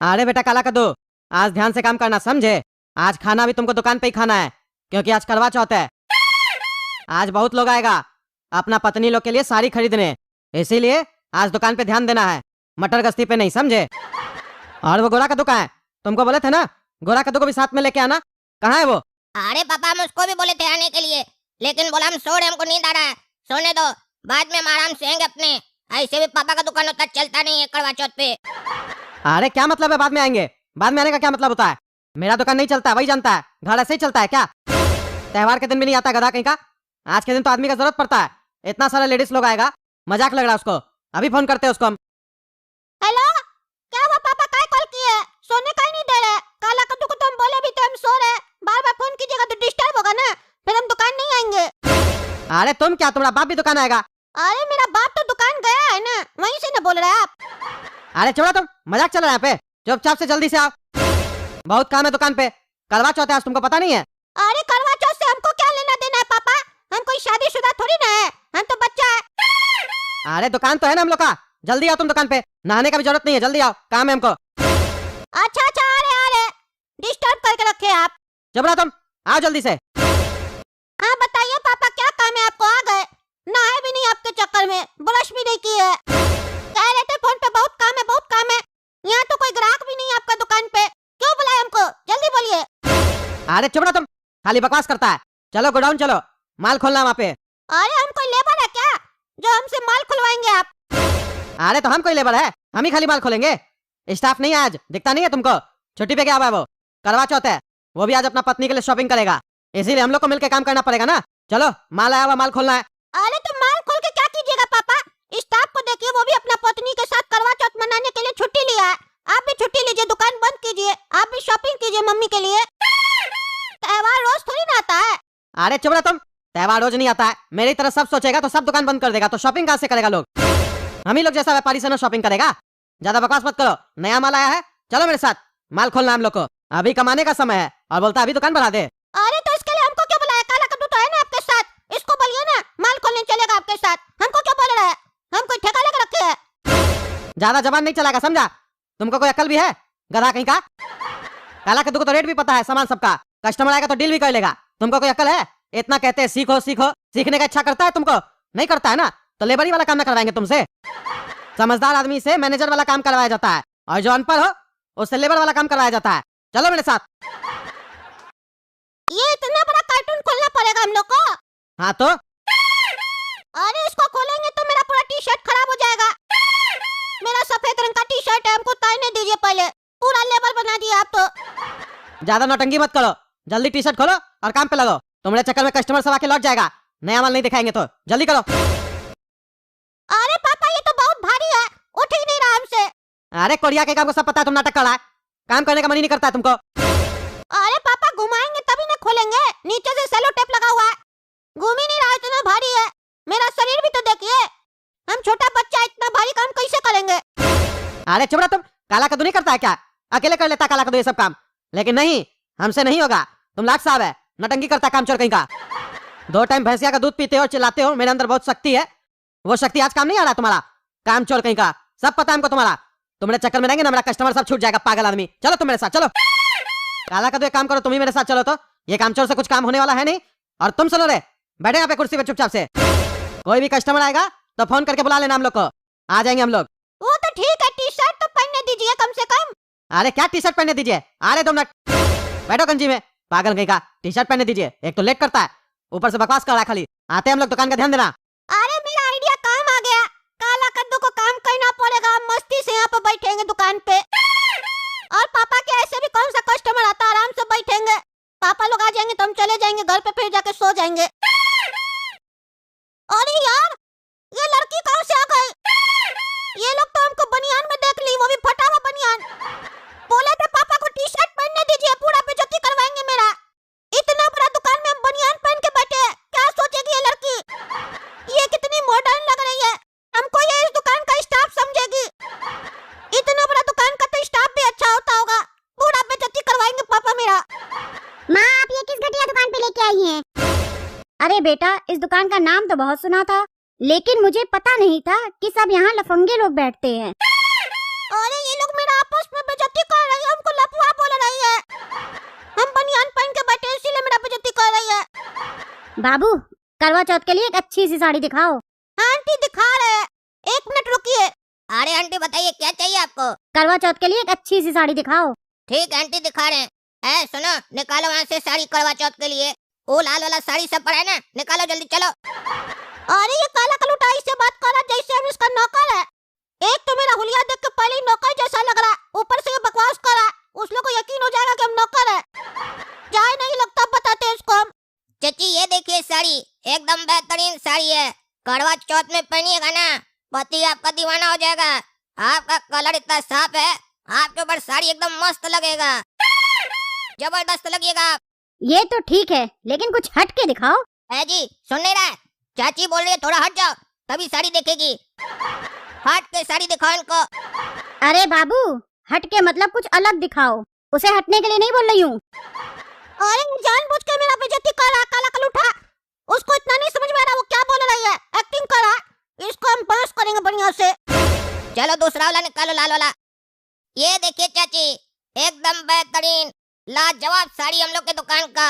अरे बेटा काला कद्दू, आज ध्यान से काम करना, समझे? आज खाना भी तुमको दुकान पे ही खाना है, क्योंकि आज करवा चौथ है। आज बहुत लोग आएगा अपना पत्नी लोग के लिए साड़ी खरीदने, इसीलिए आज दुकान पे ध्यान देना है, मटर गश्ती पे नहीं, समझे? और वो गोरा कद्दू कहाँ है? तुमको बोले थे ना गोरा कद्दू को भी साथ में लेके आना, कहाँ है वो? अरे पापा हम उसको भी बोले थे आने के लिए, लेकिन बोला हम सो रहे, हमको नींद आ रहा है, सोने दो, बाद में हम आराम से आएंगे अपने। ऐसे भी पापा का दुकान उतना चलता नहीं है करवा चौथ पे। अरे क्या मतलब है बाद में आएंगे? बाद में आने का क्या मतलब होता है? मेरा दुकान नहीं चलता, वही जानता है, घर ऐसे ही चलता है क्या? त्योहार के दिन भी नहीं आता गधा कहीं का। आज के दिन तो आदमी का जरूरत पड़ता है, इतना सारा लेडीज लोग आएगा, मजाक लग रहा है उसको। अभी फोन करते हैं उसको हम। हेलो, क्या हुआ पापा, काय कॉल किए? सोने का ही नहीं दे रहे। काला कद्दू को तो हम बोले भी थे हम सो रहे, बार बार फोन कीजिएगा तो डिस्टर्ब होगा ना, फिर हम दुकान नहीं आएंगे। अरे तुम क्या, तुम्हारा बाप भी दुकान आएगा? अरे मेरा बाप तो दुकान गया है ना, वहीं से न बोल रहे आप। अरे छोड़ो तुम, मजाक चल रहा है यहाँ पे, चुपचाप से जल्दी से आओ, बहुत काम है दुकान पे, करवा चौथ है आज, तुमको पता नहीं है? अरे करवा चौथ से हमको क्या लेना देना है पापा, हम कोई शादीशुदा थोड़ी ना है, हम तो बच्चा है। अरे दुकान तो है ना हम लोग का, जल्दी आओ तुम दुकान पे, नहाने का भी जरूरत नहीं है, जल्दी आओ, काम है हमको। अच्छा अच्छा, आ रहे डिस्टर्ब करके रखे आप। चुप रहो तुम, आओ जल्दी से। हाँ बताइए पापा, क्या काम है आपको? आ गए, नहाए भी नहीं आपके चक्कर में, ब्रश भी नहीं किए, कह रहे थे फोन पे बहुत काम है बहुत काम है। यहाँ तो कोई ग्राहक भी नहीं है आपका दुकान पे, क्यों बुलाए हमको, जल्दी बोलिए। अरे चुप रहो तुम, खाली बकवास करता है, चलो गोडाउन चलो, माल खोलना वहाँ पे। अरे हम कोई लेबर है क्या जो हमसे माल खुलवाएंगे आप? अरे तो हम कोई लेबर है, हम ही खाली माल खोलेंगे, स्टाफ नहीं है आज, दिखता नहीं है तुमको? छुट्टी पे गया हुआ है वो, करवा चौथ है, वो भी आज अपना पत्नी के लिए शॉपिंग करेगा, इसीलिए हम लोग को मिलकर काम करना पड़ेगा ना। चलो माल आया हुआ, माल खोलना है। अरे तो माल खोल के क्या कीजिएगा पापा? स्टाफ को देखिए, वो भी अपना पत्नी के साथ करवा चौथ मनाने के लिए छुट्टी लिया है, आप भी छुट्टी लीजिए, दुकान बंद कीजिए, आप भी शॉपिंग कीजिए मम्मी के लिए। त्योहार रोज थोड़ी ना आता है। अरे चुप रहो तुम, त्योहार रोज नहीं आता है, मेरी तरह सब सोचेगा तो सब दुकान बंद कर देगा, तो शॉपिंग कहाँ से करेगा लोग? हम ही लोग जैसा व्यापारी से ना शॉपिंग करेगा। ज्यादा बकवास मत करो, नया माल आया है, चलो मेरे साथ, माल खोलना हम लोग को, अभी कमाने का समय है, और बोलता अभी दुकान बना दे। अरे तो इसके लिए हमको क्यों बुलाया? काला कद्दू तो है ना आपके साथ, इसको बोलिए ना माल खोलने चलेगा आपके साथ, हमको क्यों बोल रहा है? हम कोई ठेका लेकर रखे है? ज्यादा जबान नहीं चलाएगा, समझा? तुमको कोई अकल भी है गधा कहीं का? काला कद्दू को तो रेट भी पता है सामान सबका, कस्टमर आएगा तो डील भी कर लेगा, तुमको कोई अकल है? इतना कहते हैं सीखो सीखो, सीखने का इच्छा करता है तुमको? नहीं करता है ना, तो लेबरी वाला काम ना करवाएंगे तुमसे। समझदार आदमी से मैनेजर वाला काम करवाया जाता है, और जो अनपढ़ हो उससे लेबर वाला काम करवाया जाता है। चलो मेरे साथ। ये इतना बड़ा कार्टून खोलना पड़ेगा हम लोग को? हाँ तो अरे इसको खोलेंगे तो मेरा पूरा टी शर्ट खराब हो जाएगा, मेरा सफेद रंग का टी शर्ट है, हमको ताईने दीजिए पहले, पूरा लेबल बना दिया आप तो। ज्यादा नौटंकी मत करो, जल्दी टी शर्ट खोलो और काम पे लगो, तुम्हारे चक्कर में कस्टमर सब आके लौट जाएगा, नया माल नहीं दिखाएंगे तो जल्दी करो। अरे पापा ये तो बहुत भारी है, उठ ही नहीं रहा हमसे। अरे कोरिया के काम को सब पता है, तुम नाटक कर रहा है, काम करने का मन ही नहीं करता है तुमको। अरे पापा घुमाएंगे तभी ना खोलेंगे, नीचे से सेलो टेप लगा हुआ है, घूम ही नहीं रहा, इतना भारी है, मेरा शरीर भी तो देखिए, हम छोटा बच्चा इतना भारी काम कैसे करेंगे? अरे चुप रहो तुम, काला कद्दू नहीं करता है क्या? अकेले कर लेता काला कद्दू ये सब काम, लेकिन नहीं, हमसे नहीं होगा, तुम लाट साहब है, नटंकी करता काम चोर कहीं का। 2 टाइम भैंसिया का दूध पीते हो, चिल्लाते हो, मेरे अंदर बहुत शक्ति है, वो शक्ति आज काम नहीं आ रहा तुम्हारा, काम चोर कहीं का, सब पता है हमको तुम्हारा, तुम्हारे चक्कर में रहेंगे ना मेरा कस्टमर सब छूट जाएगा, पागल आदमी। चलो तुम मेरे साथ चलो, काला कद्दू एक काम करो, तुम ही मेरे साथ चलो, तो ये काम चोर से कुछ काम होने वाला है नहीं। और तुम सुनो रे, बैठे यहाँ पे कुर्सी पे चुपचाप से, कोई भी कस्टमर आएगा तो फोन करके बुला लेना हम लोग को, आ जाएंगे हम लोग। वो तो ठीक है, टी शर्ट तो पहनने दीजिए कम से कम। अरे क्या टी शर्ट पहनने दीजिए, अरे 2 मिनट बैठो गंजी में, पागल कहीं का, टी शर्ट पहनने दीजिए, एक तो लेट करता है, ऊपर से बकवास कर रहा है खाली, आते हम लोग दुकान का ध्यान देना। अरे मेरा आइडिया काम आ गया, काला कद्दू को काम करना पड़ेगा, हम मस्ती से यहाँ पे बैठेंगे दुकान पे, और पापा के ऐसे भी कौन सा कस्टमर आता, आराम से बैठेंगे, पापा लोग आ जाएंगे तो हम चले जाएंगे घर पे, फिर जाके सो जाएंगे। अरे यार ये लड़की कहाँ से आ गई? ये लोग तो हमको बनियान में देख ली, वो भी फटा हुआ बनियान, बोले थे पापा को टी शर्ट पहनने दीजिए, पूरा बेइज्जती करवाएंगे मेरा, इतना बड़ा दुकान में हम बनियान पहन के बैठे हैं, क्या सोचेगी ये लड़की? ये कितनी मॉडर्न लग रही है, हमको ये इस दुकान का स्टाफ समझेगी, इतना बड़ा दुकान का तो स्टाफ भी अच्छा होता होगा, पूरा बेइज्जती करवाएंगे पापा मेरा। माँ आप ये किस घटिया दुकान पे लेके आई हैं? अरे बेटा, इस दुकान का नाम तो बहुत सुना था, लेकिन मुझे पता नहीं था कि सब यहाँ लफंगे लोग बैठते हैं। अरे ये लोग मेरा आपस में बेइज्जती कर बाबू करवा चौथ के लिए एक अच्छी सी साड़ी दिखाओ। आंटी दिखा रहे हैं, 1 मिनट रुकिए। अरे आंटी बताइए क्या चाहिए आपको? करवा चौथ के लिए एक अच्छी सी साड़ी दिखाओ। ठीक है आंटी दिखा रहे हैं। सुनो, निकालो वहाँ से साड़ी करवा चौथ के लिए। वो लाल वाला साड़ी सब पड़ा है ना, निकालो जल्दी चलो। अरे ये काला कलूटा इससे बात कर रहा जैसे हम इसका नौकर है। एक तो मेरा हुलिया देख के पहले ही नौकर जैसा लग रहा है, ऊपर से ये बकवास कर रहा है। उस लोग को यकीन हो जाएगा कि हम नौकर है। जाए नहीं लगता बताते हैं इसको हम। चाची ये देखिए साड़ी, एकदम बेहतरीन साड़ी है। करवा चौथ में पहनिएगा ना, पति आपका दीवाना हो जाएगा। आपका कलर इतना साफ है, आपके ऊपर साड़ी एकदम मस्त लगेगा, जबरदस्त लगेगा। ये तो ठीक है, लेकिन कुछ हट के दिखाओ। है जी, सुन नहीं रहा है? चाची बोल रही है थोड़ा हट जाओ तभी साड़ी देखेगी। हट के साड़ी दिखाओ इनको। अरे बाबू हट के मतलब कुछ अलग दिखाओ, उसे हटने के लिए नहीं बोल रही हूँ। अरे जानबूझ के मेरा बेइज्जती कर रहा काला कलूठा। उसको इतना नहीं समझ में आ रहा वो क्या बोल रही है, एक्टिंग कर रहा। इसको हम पास करेंगे बढ़िया से। चलो दूसरा वाला निकालो, लाल वाला। ये देखिए चाची, एकदम बेहतरीन लाजवाब साड़ी हम लोग के दुकान का।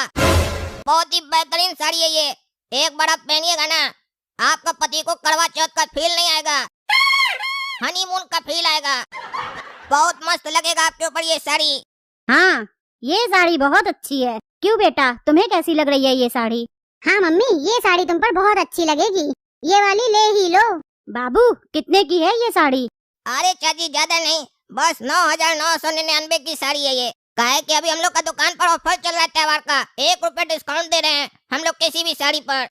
बहुत ही बेहतरीन साड़ी है ये। एक बार आप पहनिएगा ना, आपका पति को करवा चौथ का फील नहीं आएगा, हनीमून का फील आएगा। बहुत मस्त लगेगा आपके ऊपर ये साड़ी। हाँ ये साड़ी बहुत अच्छी है। क्यों बेटा, तुम्हें कैसी लग रही है ये साड़ी? हाँ मम्मी, ये साड़ी तुम पर बहुत अच्छी लगेगी, ये वाली ले ही लो। बाबू कितने की है ये साड़ी? अरे चाची ज्यादा नहीं, बस 9,999 की साड़ी है ये। काहे कि अभी हम लोग का दुकान पर ऑफर चल रहा है त्योहार का, 1 रुपए डिस्काउंट दे रहे हैं हम लोग किसी भी साड़ी पर।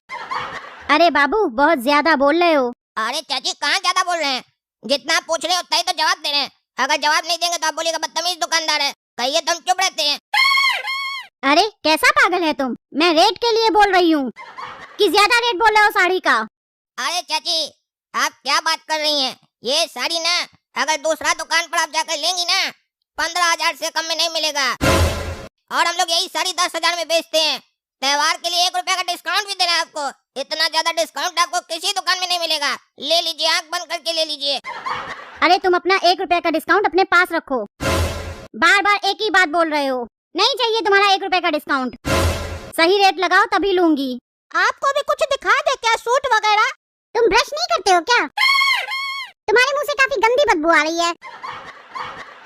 अरे बाबू बहुत ज्यादा बोल रहे हो। अरे चाची कहाँ ज्यादा बोल रहे हैं, जितना आप पूछ रहे हो उतना ही तो जवाब दे रहे हैं। अगर जवाब नहीं देंगे तो आप बोलिएगा बदतमीज दुकानदार है, कहिए तो हम चुप रहते हैं। अरे कैसा पागल है तुम, मैं रेट के लिए बोल रही हूँ कि ज्यादा रेट बोल रहे हो साड़ी का। अरे चाची आप क्या बात कर रही हैं, ये साड़ी ना अगर दूसरा दुकान पर आप जाकर लेंगी ना 15,000 से कम में नहीं मिलेगा। और हम लोग यही साड़ी 10,000 में बेचते हैं। त्योहार के लिए 1 रुपए का डिस्काउंट भी दे रहे हैं आपको। इतना ज्यादा डिस्काउंट आपको किसी दुकान में नहीं मिलेगा। ले लीजिए, आंख बंद करके ले लीजिए। अरे तुम अपना 1 रुपए का डिस्काउंट अपने पास रखो, बार बार एक ही बात बोल रहे हो। नहीं चाहिए तुम्हारा 1 रुपए का डिस्काउंट, सही रेट लगाओ तभी लूंगी। आपको भी कुछ दिखा दे क्या, सूट वगैरह? तुम ब्रश नहीं करते हो क्या? तुम्हारे मुंह से काफी गंदी बदबू आ रही है,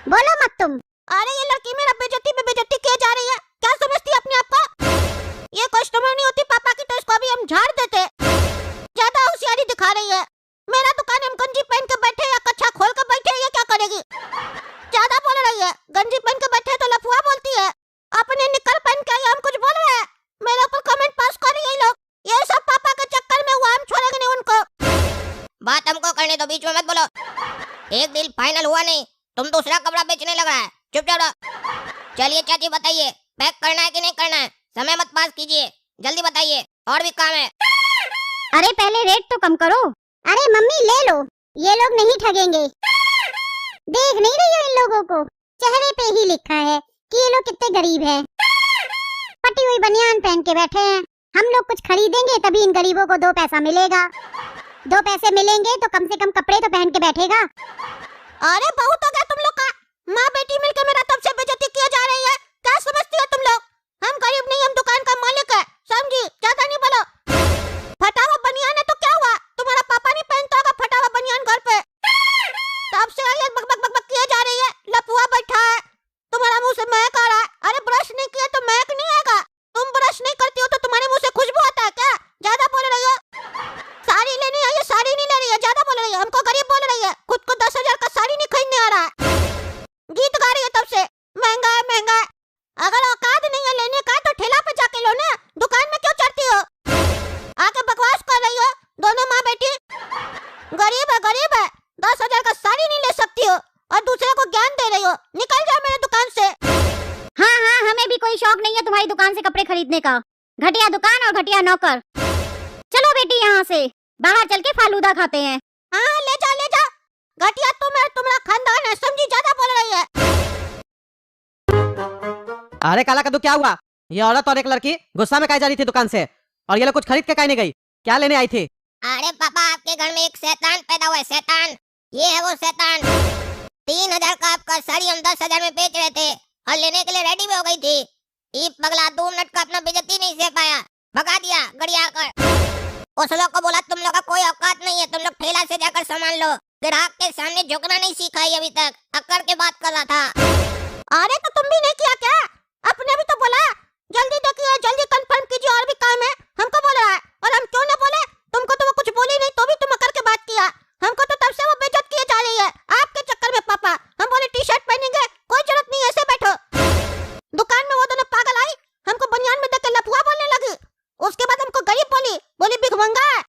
बोलो मत तुम। अरे ये लड़की मेरा बेइज्जती पे बेइज्जती किए जा रही है, क्या समझती है अपने आप को? ये कस्टमर नहीं होती पापा की तो इसको अभी हम झाड़ देते। ज्यादा होशियारी दिखा रही है। मेरा दुकान हम गंजी पहन के बैठे या कच्छा खोल के बैठे, ये क्या करेगी? ज्यादा बोल रही है, गंजी पहन के बैठे तो लफुआ बोलती है, अपने निकर पहन के हम कुछ बोल रहे हैं, मेरे ऊपर कमेंट पास कर रही है लोग। ये सब पापा के चक्कर में हुआ, हम छोड़ेंगे नहीं उनको। बात हमको करने दो, बीच में मत बोलो। एक डील फाइनल हुआ नहीं, तुम दूसरा कपड़ा बेचने लग रहा है, चुपचाप रहो। चलिए चाची बताइए, पैक करना है कि नहीं करना है? समय मत पास कीजिए, जल्दी बताइए, और भी काम है। अरे पहले रेट तो कम करो। अरे मम्मी ले लो, ये लोग नहीं ठगेंगे। देख नहीं रही हो इन लोगों को, चेहरे पे ही लिखा है कि ये लोग कितने गरीब हैं। फटी हुई बनियान पहन के बैठे हैं। हम लोग कुछ खरीदेंगे तभी इन गरीबों को 2 पैसा मिलेगा। 2 पैसे मिलेंगे तो कम से कम कपड़े तो पहन के बैठेगा। अरे बहुत हो गया तुम लोग का, माँ बेटी मिलकर मेरा तब से बेइज्जती किए जा रही है। क्या समझती हो तुम लोग? हम गरीब नहीं, हम दुकान का मालिक है, समझी? ज्यादा नहीं बोलो। फटा हुआ बनियान है तो क्या हुआ, तुम्हारा पापा नहीं पहनता होगा फटा हुआ बनियान घर पे? तब से ये बक बक बक बक किए जा रही है, लपुआ बैठा है, तुम्हारा मुंह से महक आ रहा है। अरे ब्रश नहीं किया तो महक नहीं आएगा? तुम ब्रश नहीं करती हो तो तुम्हारे मुंह से खुशबू आता है क्या? ज्यादा बोल रही हो। साड़ी लेनी है, ये साड़ी नहीं ले रही है, ज्यादा बोल रही है, हमको गरीब बोल रही है। खुद को 10,000 का साड़ी नहीं खरीदने आ रहा है, गीत गा रही है तब से, महंगा है महंगा है। अगर औकात नहीं है लेने का तो ठेला पे जाके लो ना, दुकान में क्यों चढ़ती हो? आके बकवास कर रही हो दोनों माँ बेटी। गरीब है 10,000 का साड़ी नहीं ले सकती हो और दूसरे को ज्ञान दे रही हो। निकल जाओ मेरे दुकान से। हाँ हाँ, हमें भी कोई शौक नहीं है तुम्हारी दुकान से कपड़े खरीदने का। घटिया दुकान और घटिया नौकर। चलो बेटी यहाँ से, बाहर चल के फालूदा खाते हैं। हाँ ले जा ले जा, घटिया तुम्हारा खानदान है, समझी? ज्यादा बोल रही है। अरे काला कद्दू क्या हुआ? ये औरत और एक लड़की गुस्सा में काहे जा रही थी दुकान से, और ये लोग कुछ खरीद के काहे नहीं गई? क्या लेने आई थी? अरे पापा आपके घर में एक शैतान पैदा हुआ है, शैतान। ये है वो शैतान। 3,000 का आपका साड़ी हम 10,000 में बेच रहे थे और लेने के लिए रेडी भी हो गई थी। ये पगला 2 मिनट का अपना बेइज्जती नहीं सह पाया, भगा दिया गड़िया कर। उस लोग को बोला तुम लोग का कोई औकात नहीं है, तुम लोग ठेला से जाकर सामान लो। ग्राहक के सामने झुकना नहीं सीखा है अभी तक, अकड़ के बात कर रहा था। अरे तो तुम भी नहीं किया क्या? अपने भी तो बोला जल्दी देखिए, जल्दी कंफर्म कीजिए, और भी काम है। हमको बोल रहा है और हम क्यों न बोले? तुमको तो वो कुछ बोली नहीं तो भी तुम अकड़ के बात किया। हमको तो तब से वो बेइज्जत किए जा रही है आपके चक्कर में पापा। हम बोले टी शर्ट पहनेंगे, कोई जरूरत नहीं, ऐसे बैठो। दुकान में वो दोनों पागल आई, हमको बनियान में देख के लफुआ बोलने लगी। उसके बाद हमको गरीब बोली भिखमंगा है,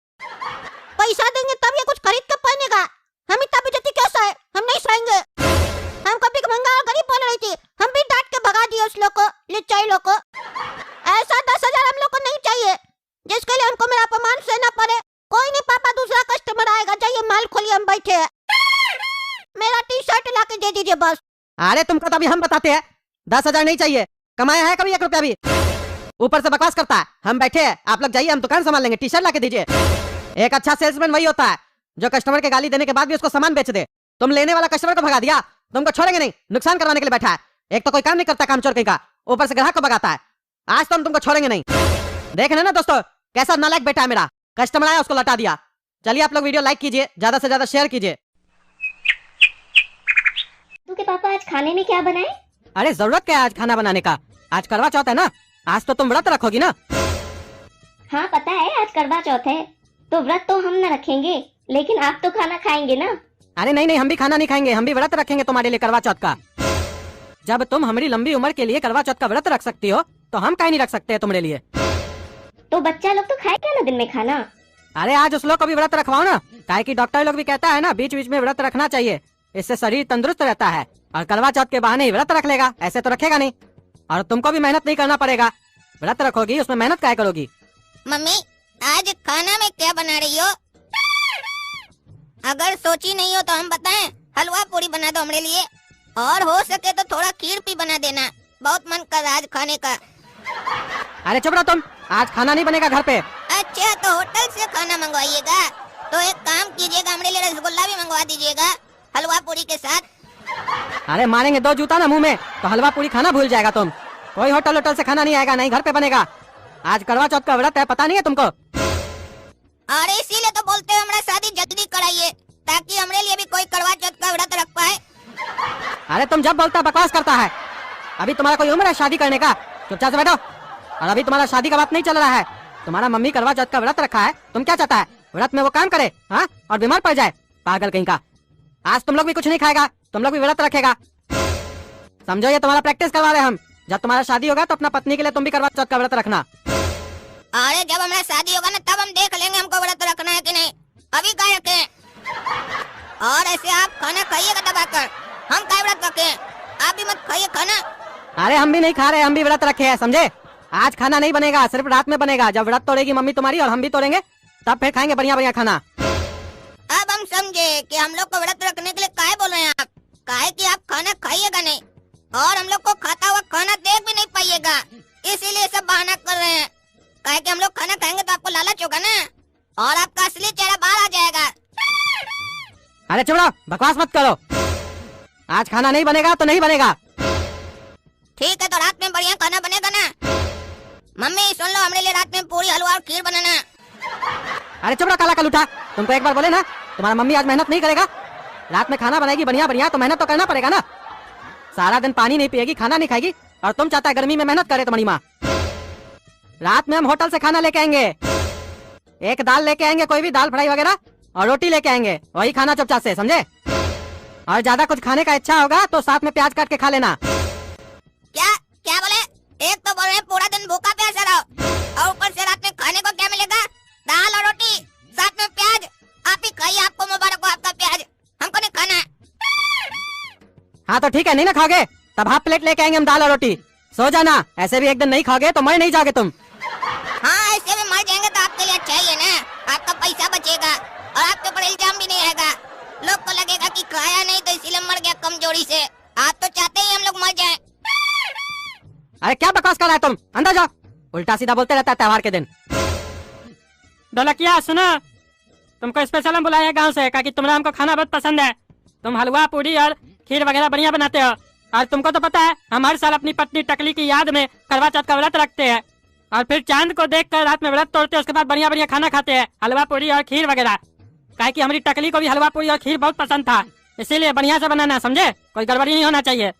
पैसा देंगे तब ये कुछ खरीद के पहनेगा। हम इतना बेइज्जती क्यों सहे? हम नहीं सहेंगे। हमको भिखमंगा और गरीब बोल रही थी, हम भी डांट के भगा दिए उस लोग को, लिच्चाई लोग को। ऐसा 10,000 हम लोग को नहीं चाहिए जिसके लिए हमको मेरा अपमान सहना पड़े। कोई नहीं पापा, दूसरा कस्टमर आएगा, जाइए माल खोलिए, हम बैठे हैं। मेरा टी शर्ट ला के दे दीजिए बस। अरे तुमको तो अभी हम बताते हैं 10,000 नहीं चाहिए, कमाया है कभी 1 रुपया भी? ऊपर से बकवास करता है। हम बैठे हैं, आप लोग जाइए, हम दुकान संभाल लेंगे, टी शर्ट ला के दीजिए। एक अच्छा सेल्समैन वही होता है जो कस्टमर के गाली देने के बाद भी उसको सामान बेच दे। तुम लेने वाला कस्टमर को भगा दिया, तुमको छोड़ेंगे नहीं, नुकसान करवाने के लिए बैठा है। एक तो कोई काम नहीं करता काम चोर कहीं का, ऊपर से ग्राहक को भगाता है। आज तो हम तुमको छोड़ेंगे नहीं। देख रहे ना दोस्तों, कैसा नालायक बेटा है मेरा। कस्टमर आया उसको लौटा दिया। चलिए आप लोग वीडियो लाइक कीजिए, ज्यादा से ज्यादा शेयर कीजिए। तू के पापा आज खाने में क्या बनाए? अरे जरूरत क्या है आज खाना बनाने का? आज करवा चौथ है ना, आज तो तुम व्रत रखोगी ना। हाँ पता है आज करवा चौथ है, तो व्रत तो हम न रखेंगे, लेकिन आप तो खाना खाएंगे ना। अरे नहीं नहीं, हम भी खाना नहीं खाएंगे, हम भी व्रत रखेंगे तुम्हारे लिए करवा चौथ का। जब तुम हमारी लंबी उम्र के लिए करवा चौथ का व्रत रख सकती हो तो हम काहे नहीं रख सकते तुम्हारे लिए? तो बच्चा लोग तो खाए क्या ना दिन में खाना? अरे आज उस लोग को भी व्रत रखवाओ ना, काहे कि डॉक्टर लोग भी कहता है ना बीच बीच में व्रत रखना चाहिए, इससे शरीर तंदुरुस्त रहता है। और करवा चौथ के बहाने ही व्रत रख लेगा, ऐसे तो रखेगा नहीं। और तुमको भी मेहनत नहीं करना पड़ेगा, व्रत रखोगी उसमें मेहनत काहे करोगी? मम्मी आज खाना में क्या बना रही हो? अगर सोची नहीं हो तो हम बताएं, हलवा पूरी बना दो हमारे लिए, और हो सके तो थोड़ा खीर भी बना देना, बहुत मन कर रहा है आज खाने का। अरे चुप रहो तुम, आज खाना नहीं बनेगा घर पे। अच्छा तो होटल से खाना मंगवाइएगा, तो एक काम कीजिएगा हमारे लिए रसगुल्ला भी मंगवा दीजिएगा हलवा पूरी के साथ। अरे मारेंगे 2 जूता ना मुंह में, तो हलवा पूरी खाना भूल जाएगा तुम। कोई होटल से खाना नहीं आएगा, नहीं घर पे बनेगा। आज करवा चौथ का व्रत है, पता नहीं है तुमको? अरे इसीलिए तो बोलते हैं हमारा शादी जल्दी कराइए, ताकि हमारे लिए भी कोई करवा चौथ का व्रत रख पाए। अरे तुम जब बोलता बकवास करता है। अभी तुम्हारा कोई उम्र है शादी करने का? चुपचाप से बैठो। और अभी तुम्हारा शादी का बात नहीं चल रहा है, तुम्हारा मम्मी करवा चौथ का व्रत रखा है, तुम क्या चाहता है? व्रत में वो काम करे हाँ, और बीमार पड़ जाए, पागल कहीं का। आज तुम लोग भी कुछ नहीं खाएगा, तुम लोग भी व्रत रखेगा, समझो। ये तुम्हारा प्रैक्टिस करवा रहे हम। जब तुम्हारा शादी होगा तो अपना पत्नी के लिए तुम भी करवा चौथ का व्रत रखना। अरे जब हमारा शादी होगा ना तब हम देख लेंगे हमको व्रत रखना है कि नहीं, अभी क्या रखें। और ऐसे आप खाना खाइएगा दबाकर, हम क्या व्रत रखें? आप भी मत खाइए खाना। अरे हम भी नहीं खा रहे, हम भी व्रत रखे हैं, समझे। आज खाना नहीं बनेगा, सिर्फ रात में बनेगा। जब व्रत तोड़ेगी मम्मी तुम्हारी और हम भी तोड़ेंगे, तब फिर खाएंगे बढ़िया बढ़िया खाना। अब हम समझे कि हम लोग को व्रत रखने के लिए काहे बोल रहे हैं आप। काहे कि आप खाना खाइएगा नहीं और हम लोग को खाता हुआ खाना देख भी नहीं पाइएगा, इसीलिए सब बहाना कर रहे हैं। काहे कि हम लोग खाना खाएंगे तो आपको लालच होगा ना, और आपका असली चेहरा बाहर आ जाएगा। अरे चुप रहो, बकवास मत करो। आज खाना नहीं बनेगा तो नहीं बनेगा। ठीक है तो रात में बढ़िया खाना बनेगा ना। मम्मी सुन लो, हमारे लिए रात में पूरी हलवा और खीर बनाना। अरे चुप रहो काला कलूठा, तुमको एक बार बोले ना, तुम्हारा मम्मी आज मेहनत नहीं करेगा, रात में खाना बनाएगी बढ़िया बढ़िया, तो मेहनत तो करना पड़ेगा ना। सारा दिन पानी नहीं पिएगी, खाना नहीं खाएगी, और तुम चाहता है गर्मी में मेहनत करे तुम्हारी माँ। रात में हम होटल से खाना लेके आएंगे, एक दाल लेके आएंगे, कोई भी दाल फ्राई वगैरह, और रोटी लेके आएंगे, वही खाना चुपचाप से, समझे। और ज्यादा कुछ खाने का इच्छा होगा तो साथ में प्याज काट के खा लेना। क्या क्या बोले? एक तो बोल रहे हैं पूरा दिन भूखा प्यासा रहो, और ऊपर से रात में खाने को क्या मिलेगा? दाल और रोटी, साथ में प्याज। आप ही खाइए, आपको मुबारक हो आपका प्याज, हमको नहीं खाना है। हाँ तो ठीक है, नहीं ना खाओगे तब हाफ प्लेट लेके आएंगे हम दाल और रोटी। सो जाना, ऐसे भी एक दिन नहीं खाओगे तो मर नहीं जाओगे तुम। हाँ ऐसे में मर जाएंगे तो आपके लिए अच्छा ही है ना, आपका पैसा बचेगा और आपके ऊपर इल्जाम भी नहीं आएगा। लोग को लगेगा कि खाया नहीं तो इसीलिए मर गया कमजोरी से। आप तो चाहते ही हम लोग मर जाएं। अरे क्या बकवास कर रहा है तुम, अंदर जाओ। उल्टा सीधा बोलते रहता है त्योहार के दिन। ढोलकिया सुनो, तुमको स्पेशल हम बुलाया गांव से, कहा कि तुम्हारा हमको खाना बहुत पसंद है। तुम हलवा पूरी और खीर वगैरह बढ़िया बनाते हो, और तुमको तो पता है हम हर साल अपनी पत्नी टकली की याद में करवा चौथ का व्रत रखते हैं। और फिर चांद को देखकर रात में व्रत तोड़ते हैं। उसके बाद बढ़िया बढ़िया खाना खाते हैं, हलवा पूरी और खीर वगैरह। काहे कि हमारी टकली को भी हलवा पूरी और खीर बहुत पसंद था, इसीलिए बढ़िया से बनाना, समझे? कोई गड़बड़ी नहीं होना चाहिए।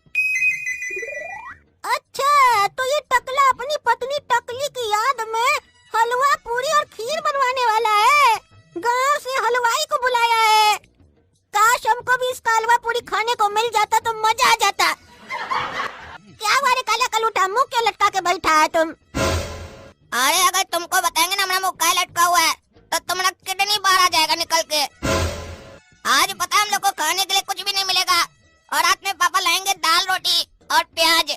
अच्छा, तो ये टकला अपनी पत्नी टकली की याद में हलवा पूरी और खीर बनवाने वाला है। गांव से हलवाई को बुलाया है। काश हमको भी इसका हलवा पूरी खाने को मिल जाता तो मजा आ जाता। क्या हमारे काला कलूटा, मुंह क्यों लटका के बैठा है तुम? अरे अगर तुमको बताएंगे ना हमारा मुंह क्या लटका हुआ है तो तुम्हारा किडनी बाहर आ जाएगा निकल के। आज पता है हम लोग को खाने के लिए कुछ भी नहीं मिलेगा और रात में पापा लाएंगे दाल रोटी और प्याज।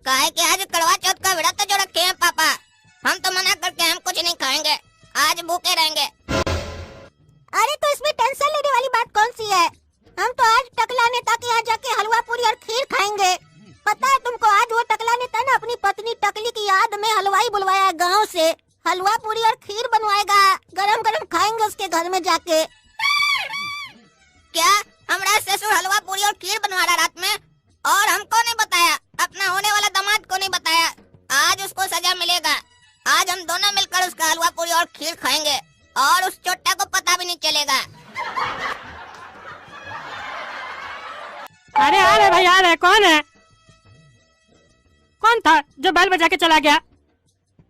काहे कि आज करवा चौथ का व्रत जो रखे हैं पापा, हम तो मना करके हम कुछ नहीं खाएंगे, आज भूखे रहेंगे। अरे तो इसमें टेंशन लेने वाली बात कौन सी है? हम तो आज टकला नेता के यहाँ जाके हलवा पूरी और खीर खाएंगे। पता है तुमको, आज वो टकला नेता ना अपनी पत्नी टकली की याद में हलवाई बुलवाया है गाँव से। हलवा पूरी और खीर बनवाएगा, गरम गरम खाएंगे उसके घर में जाके। क्या हमारा ससुर हलवा पूरी और खीर बनवा रहा रात में और हमको नहीं बताया, अपना होने वाला दामाद को नहीं बताया? आज उसको सजा मिलेगा। आज हम दोनों मिलकर उसका हलवा पूरी और खीर खाएंगे और उस चोटा को पता भी नहीं चलेगा। अरे अरे भाई, अरे कौन है? कौन था जो बैल बजा के चला गया?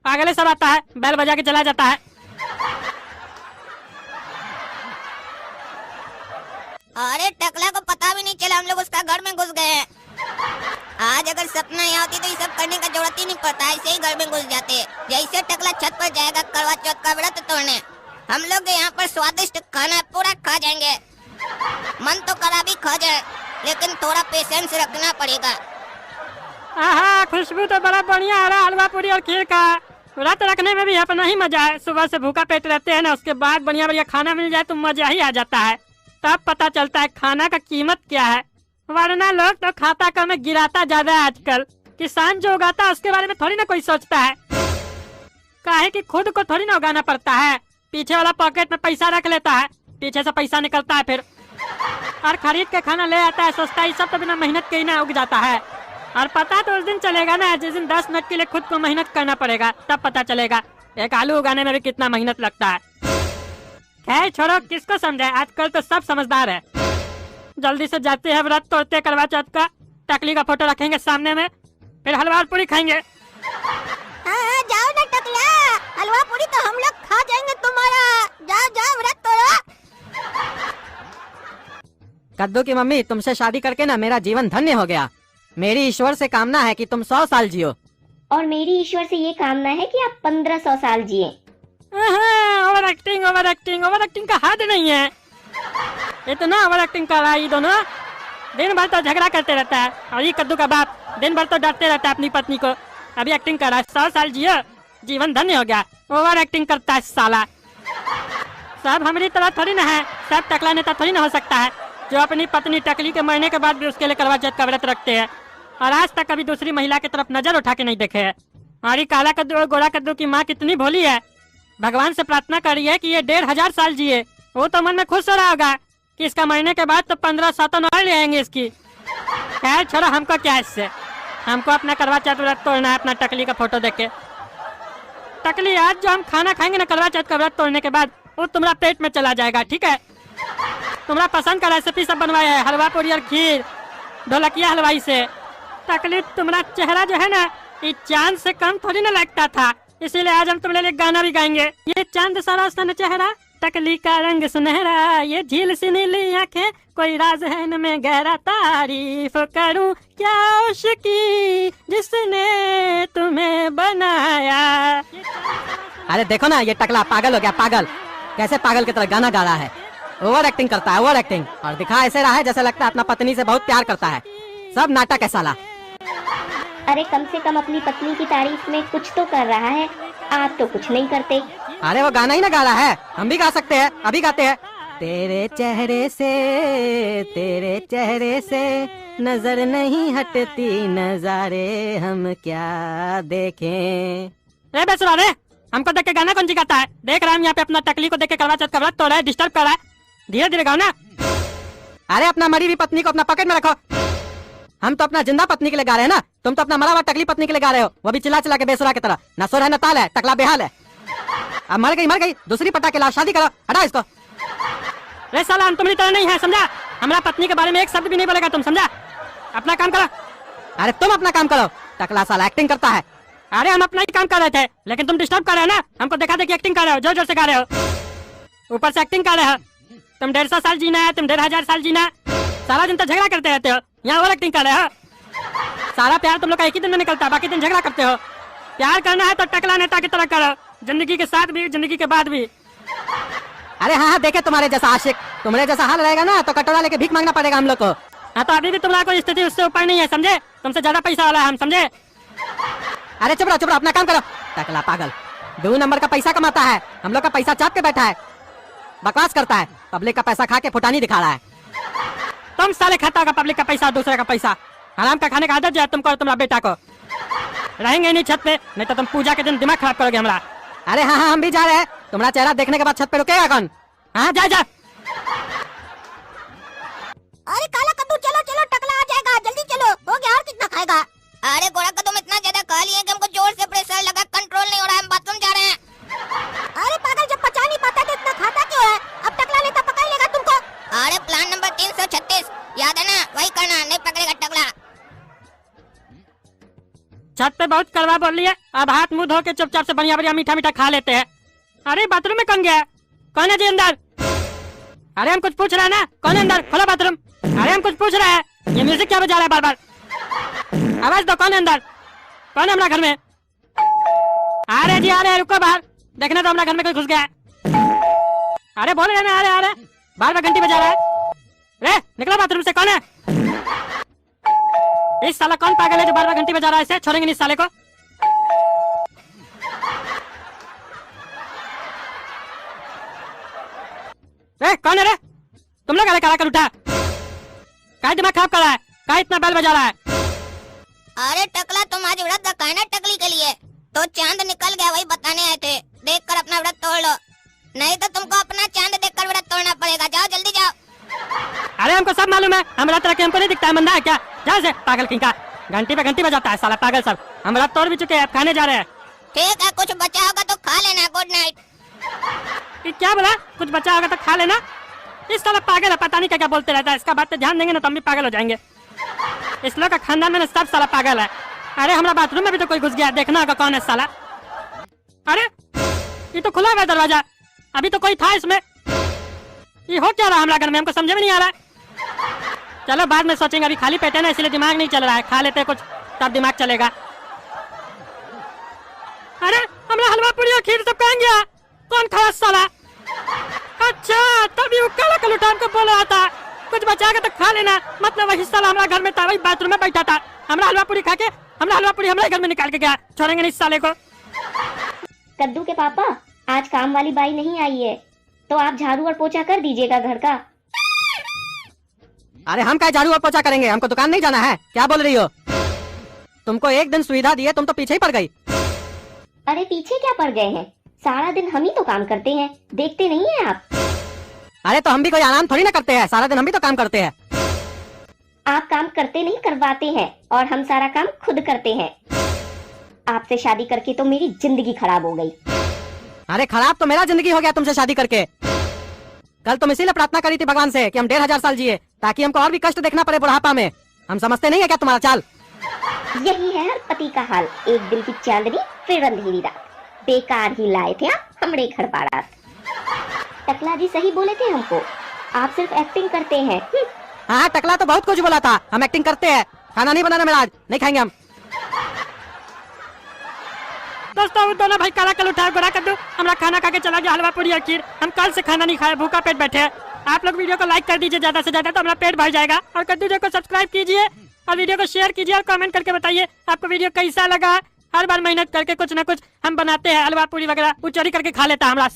पागल सब आता है, बैल बजा के चला जाता है। अरे टकला को पता भी नहीं चला हम लोग उसका घर में घुस गए हैं। आज अगर सपना यहाँ होती तो ये सब करने का जरूरत ही नहीं पड़ता, ऐसे ही घर में घुस जाते। जैसे टकला छत पर जाएगा करवा चौथ का व्रत तोड़ने, हम लोग यहाँ पर स्वादिष्ट खाना पूरा खा जाएंगे। मन तो करा भी खा जाए, लेकिन थोड़ा पेशेंस रखना पड़ेगा। आहा, खुशबू तो बड़ा बढ़िया आ रहा है हलवा पूरी और खीर का। व्रत रखने में भी अपना ही मजा है। सुबह से भूखा पेट रहते हैं ना, उसके बाद बढ़िया बढ़िया खाना मिल जाए तो मजा ही आ जाता है। तब पता चलता है खाना का कीमत क्या है, वरना लोग तो खाता कम में गिराता ज्यादा है आजकल। किसान जो उगाता है उसके बारे में थोड़ी ना कोई सोचता है। काहे कि खुद को थोड़ी ना उगाना पड़ता है, पीछे वाला पॉकेट में पैसा रख लेता है, पीछे से पैसा निकलता है फिर और खरीद के खाना ले आता है सस्ता। ही सब तो बिना मेहनत के ही ना उग जाता है। और पता तो उस दिन चलेगा ना जिस दिन 10 मिनट के लिए खुद को मेहनत करना पड़ेगा, तब पता चलेगा एक आलू उगाने में भी कितना मेहनत लगता है। खैर छोड़ो, किसको समझाए, आजकल तो सब समझदार है। जल्दी से जाते हैं, व्रत तोड़ते करवा चौथ का। टकली का फोटो रखेंगे सामने में, फिर हलवा पूरी खाएंगे। हाँ, जाओ ना टकला, हलवा पूरी तो हम लोग खा जाएंगे तुम्हारा। जाओ जाओ व्रत तोड़ो। कद्दू की मम्मी, तुमसे शादी करके ना मेरा जीवन धन्य हो गया। मेरी ईश्वर से कामना है कि तुम 100 साल जियो। और मेरी ईश्वर से ये कामना है कि आप 1500 साल जिए। Over acting, over acting, over acting का हद नहीं है। इतना ओवर एक्टिंग कर रहा है ये दोनों। दिन भर तो झगड़ा करते रहता है और ये कद्दू का बाप दिन भर तो डरते रहता है अपनी पत्नी को। अभी एक्टिंग कर रहा है, 100 साल जियो, जीवन धन्य हो गया। ओवर एक्टिंग करता है साला। सब हमारी तरह थोड़ी ना है, सब टकला नेता थोड़ी ना हो सकता है जो अपनी पत्नी टकली के मरने के बाद भी उसके लिए करवा चौथ का व्रत रखते हैं और आज तक कभी दूसरी महिला की तरफ नजर उठा के नहीं देखे है। हमारी काला कद्दू और गोरा कद्दू की माँ कितनी भोली है, भगवान से प्रार्थना कर रही है कि ये 1500 साल जिए। वो तो मन में खुश हो रहा होगा कि इसका मरने के बाद तो 15 सातन और ले आएंगे इसकी। खैर छोड़ो, हमको क्या इससे, हमको अपना करवा चौथ व्रत तोड़ना है अपना टकली का फोटो देख के। टकली, आज जो हम खाना खाएंगे ना करवा चौथ का व्रत तोड़ने के बाद, वो तुम्हारा पेट में चला जाएगा, ठीक है? तुम्हारा पसंद का रेसिपी सब बनवाया है, हलवा पूरी और खीर, ढोलकिया हलवाई से। टकली, तुम्हारा चेहरा जो है ना, ये चांद से कम थोड़ी ना लगता था, इसीलिए आज हम तुम्हारे लिए गाना भी गाएंगे। ये चांद सा रोशन चेहरा, टकली का रंग सुनहरा, ये झील सी नीली आंखें, कोई राज है इनमें गहरा, तारीफ करूं क्या उसकी जिसने तुम्हें बनाया। अरे देखो ना, ये टकला पागल हो गया, पागल। कैसे पागल की तरह गाना गा रहा है, ओवर एक्टिंग करता है, ओवर एक्टिंग। और दिखा ऐसे रहा है जैसे लगता है अपना पत्नी से बहुत प्यार करता है। सब नाटक है साला। अरे कम से कम अपनी पत्नी की तारीफ में कुछ तो कर रहा है, आप तो कुछ नहीं करते। अरे वो गाना ही ना गा रहा है, हम भी गा सकते हैं, अभी गाते हैं। तेरे चेहरे से नजर नहीं हटती, नजारे हम क्या देखें। ए बेसुरा रे, हमको देख के गाना कौन सी गाता है? देख रहा है यहाँ पे अपना टकली को देख के करवा चौथ का व्रत तोड़ा है, डिस्टर्ब कर रहा है। धीरे धीरे गाओ ना। अरे अपना मरी हुई पत्नी को अपना पॉकेट में रखो, हम तो अपना जिंदा पत्नी के लिए गा रहे हैं ना, तुम तो अपना मरा हुआ टकली पत्नी के लिए गा रहे हो, वो भी चिल्ला चिल्ला के बेसुरा की तरह। न सुर है न ताल है, टकला बेहाल है। अब मर गई, दूसरी पटा के लाओ, शादी करो, हटा इसको। रे साला हम तुम्हारी तरह नहीं है, समझा? हमारा पत्नी के बारे में एक शब्द भी नहीं बोलेगा तुम, समझा? अपना काम करो। अरे तुम अपना काम करो, टकला साला एक्टिंग करता है। अरे हम अपना ही काम कर रहे थे, लेकिन तुम डिस्टर्ब कर रहे हो ना, हमको देखा देखी एक्टिंग कर रहे हो, जोर जोर से गा रहे हो, ऊपर से एक्टिंग कर रहे हो। तुम 150 साल जीना है, तुम 1500 साल जीना, सारा दिन तो झगड़ा करते रहते हो, यहाँ और एक्टिंग कर रहे हो। सारा प्यार तुम लोग का एक ही दिन में निकलता है, बाकी दिन झगड़ा करते हो। प्यार करना है तो टकला नेता की तरह करो, जिंदगी के साथ भी जिंदगी के बाद भी। अरे हाँ देखे तुम्हारे जैसा आशिक, तुम्हारे जैसा हाल रहेगा ना तो कटोरा लेके भीख मांगना पड़ेगा हम लोग को। हाँ तो अभी भी तुम्हारा कोई स्थिति उससे ऊपर नहीं है, समझे? तुमसे ज्यादा पैसा वाला है हम, समझे? अरे चुप रहो, अपना काम करो। टकला पागल 2 नंबर का पैसा कमाता है, हम लोग का पैसा चाप के बैठा है, बकवास करता है, पब्लिक का पैसा खा के फुटानी दिखा रहा है। तुम साले खाता होगा पब्लिक का पैसा, दूसरे का पैसा, हराम का खाने का आदत है तुमको और तुम्हारा बेटा को। रहेंगे नहीं छत पे, नहीं तो तुम पूजा के दिन दिमाग खराब करोगे हमारा। अरे हाँ हम भी जा रहे हैं, तुम्हारा चेहरा देखने के बाद छत पे रुकेगा कौन? हाँ जा जा। अरे काला कद्दू चलो चलो, टकला आ जाएगा, जल्दी चलो, हो गया, और कितना खाएगा? अरे गोरा कद्दू में इतना ज्यादा खा लिए कि हमको जोर से प्रेशर लगा, कंट्रोल नहीं हो रहा है, हम बाथरूम जा रहे हैं। अरे पागल, जब पचा नहीं पाता तो इतना खाता क्यों है? अब टकला नेता पकड़ लेगा तुमको। अरे प्लान नंबर 336 याद है ना, वही करना, नहीं पकड़ेगा टकला। छत पे बहुत कड़वा बोल रही है, अब हाथ मुंह धो के चुपचाप से बढ़िया बढ़िया मीठा मीठा खा लेते हैं। अरे बाथरूम में कौन गया? कौन है जी अंदर? अरे हम कुछ पूछ रहे हैं ना, कौन है अंदर? खोलो बाथरूम। अरे हम कुछ पूछ रहे हैं, ये म्यूजिक क्या बजा रहा है बार बार? आवाज दो, कौन है अंदर? कौन है हमारा घर में? आ रहे जी, आ रहे, रुको बाहर, देखना तो हमारा घर में कोई घुस गया है। अरे बोल रहे ना, आ रहे, बार बार घंटी बजा रहा है। रे निकलो बाथरूम से, कौन है? इस साला कौन पागल है जो बार बार घंटी बजा रहा है? इसे छोड़ेंगे नहीं इस साले को। रे कौन है रे? तुम लोग काला कर उठा, काय दिमाग खराब कर रहा है, काय इतना बैल बजा रहा है? अरे टकला, तुम आज व्रत रखा है ना टकली के लिए, तो चांद निकल गया, वही बताने आए थे। देखकर अपना व्रत तोड़ लो, नहीं तो तुमको अपना चांद देखकर व्रत तोड़ना पड़ेगा। जाओ जल्दी जाओ। अरे हमको सब मालूम है, हम व्रत रखे, हमको नहीं दिखता है, मंदा है क्या? जाओ से पागल किंका, घंटी पे घंटी बजाता है साला पागल सब। हम व्रत तोड़ भी चुके हैं, अब खाने जा रहे हैं। ठीक है, कुछ बचा होगा तो खा लेना, गुड नाइट। ये क्या बोला? कुछ बचा होगा तो खा लेना? इस साला पागल है, पता नहीं क्या क्या बोलते रहता है, इसका बात पे ध्यान देंगे ना तो हम भी पागल हो जाएंगे। इस लोग का खानदान में सब साला पागल है। अरे हमारा बाथरूम में भी तो कोई घुस गया, देखना होगा कौन है साला। अरे ये तो खुला हुआ है दरवाजा, अभी तो कोई था इसमें। ये हो क्या रहा हमारा घर में, हमको समझ में नहीं आ रहा है। चलो बाद में सोचेंगे, अभी खाली पेट है ना, इसलिए दिमाग नहीं चल रहा है, खा लेते हैं कुछ तब दिमाग चलेगा। अरे हमारा हलवा पूरी और खीर सब कहाँ गया? कौन खाया साला? अच्छा तभी वो काला कलूटा हमको बोल रहा था कुछ बचा के तो खा लेना, मतलब वही साला हमारा घर में था, वही बाथरूम में बैठा था, हमारा हलवा पूरी खा के हमारा हलवा पूरी हमारे घर में निकाल के गया। छोड़ेंगे नहीं इस साले को। कद्दू के पापा, आज काम वाली बाई नहीं आई है, तो आप झाड़ू और पोछा कर दीजिएगा घर का। अरे हम क्या झाड़ू और पोछा करेंगे, हमको दुकान नहीं जाना है, क्या बोल रही हो? तुमको एक दिन सुविधा दी है, तुम तो पीछे ही पड़ गई। अरे पीछे क्या पड़ गए हैं, सारा दिन हम ही तो काम करते हैं, देखते नहीं है आप? अरे तो हम भी कोई आराम थोड़ी ना करते हैं, सारा दिन हम भी तो काम करते हैं। आप काम करते नहीं, करवाते हैं, और हम सारा काम खुद करते हैं। आपसे शादी करके तो मेरी जिंदगी खराब हो गई। अरे खराब तो मेरा जिंदगी हो गया तुमसे शादी करके। कल तुम इसीलिए प्रार्थना करी थी भगवान से कि हम 1500 साल जिए, ताकि हमको और भी कष्ट देखना पड़े बुढ़ापा में। हम समझते नहीं है क्या तुम्हारा चाल? यही है हर पति का हाल, एक दिन की चांदनी फिर अंधेरी रात, बेकार ही लाए थे आप हमरे घर बारात। टकला जी सही बोले थे हमको, आप सिर्फ एक्टिंग करते हैं। हाँ टकला तो बहुत कुछ बोला था, हम एक्टिंग करते हैं। खाना नहीं बनाना मेरा आज, नहीं खाएंगे हम। दोस्तों वो दोनों भाई काला कल उठा गोरा कद्दू हमारा खाना खा के चला गया, हलवा पूरी और खीर। हम कल से खाना नहीं खाए, भूखा पेट बैठे हैं। आप लोग वीडियो को लाइक कर दीजिए ज्यादा से ज्यादा, तो हमारा पेट भर जाएगा। और कद्दू जी को सब्सक्राइब कीजिए और वीडियो को शेयर कीजिए और कमेंट करके बताइए आपको वीडियो कैसा लगा। हर बार मेहनत करके कुछ ना कुछ हम बनाते हैं, हलवा पूरी वगैरह, वो चोरी करके खा लेता है हमारा।